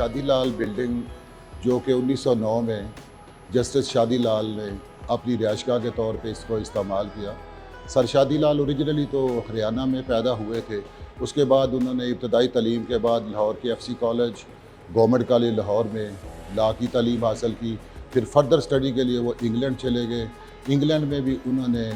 شادی لال بلڈنگ جو کہ 1909 میں جسٹس شادی لال نے اپنی رہائشگاہ کے طور پہ اس کو استعمال کیا۔ سر شادی لال اوریجنلی تو ہریانہ میں پیدا ہوئے تھے، اس کے بعد انہوں نے ابتدائی تعلیم کے بعد لاہور کے F C college, government college Lahore میں لا کی تعلیم حاصل کی۔ پھر فردر اسٹڈی کے لیے وہ انگلینڈ چلے گئے۔ انگلینڈ میں بھی انہوں نے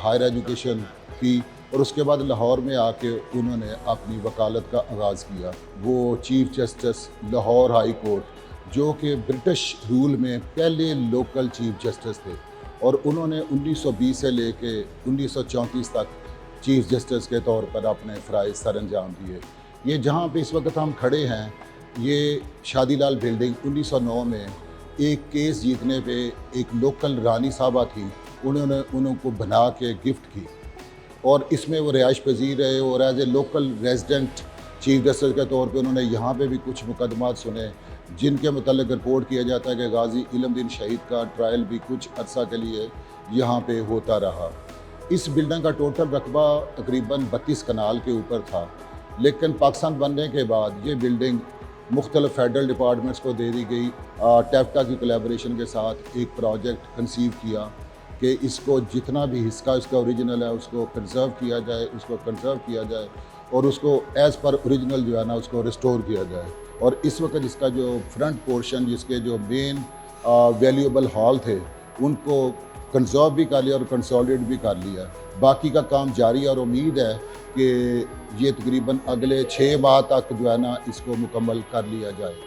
ہائر ایجوکیشن کی اور اس کے بعد لاہور میں آ کے انہوں نے اپنی وکالت کا آغاز کیا۔ وہ chief justice Lahore high court جو کہ برٹش رول میں پہلے لوکل چیف جسٹس تھے، اور انہوں نے 1920 سے لے کے 1934 تک چیف جسٹس کے طور پر اپنے فرائض سر انجام دیے۔ یہ جہاں پہ اس وقت ہم کھڑے ہیں، یہ شادی لال بلڈنگ 1909 میں ایک کیس جیتنے پہ ایک لوکل رانی صاحبہ تھی، انہوں نے انہوں کو بنا کے گفٹ کی، اور اس میں وہ رہائش پذیر رہے، اور as a local resident chief justice کے طور پہ انہوں نے یہاں پہ بھی کچھ مقدمات سنے، جن کے متعلق رپورٹ کیا جاتا ہے کہ غازی علم دین شہید کا ٹرائل بھی کچھ عرصہ کے لیے یہاں پہ ہوتا رہا۔ اس بلڈنگ کا ٹوٹل رقبہ تقریباً 32 کنال کے اوپر تھا، لیکن پاکستان بننے کے بعد یہ بلڈنگ مختلف فیڈرل ڈپارٹمنٹس کو دے دی گئی۔ ٹیفٹا کی کولیبوریشن کے ساتھ ایک پروجیکٹ کنسیو کیا کہ اس کو جتنا بھی حصہ اس کا اوریجنل ہے اس کو پرزرو کیا جائے، اور اس کو ایز پر اوریجنل جو ہے نا اس کو ریسٹور کیا جائے۔ اور اس وقت اس کا جو فرنٹ پورشن، جس کے جو مین ویلیوبل ہال تھے، ان کو کنزرو بھی کر لیا اور کنسولیڈیٹ بھی کر لیا۔ باقی کا کام جاری ہے، اور امید ہے کہ یہ تقریباً اگلے 6 ماہ تک جو ہے نا اس کو مکمل کر لیا جائے گا۔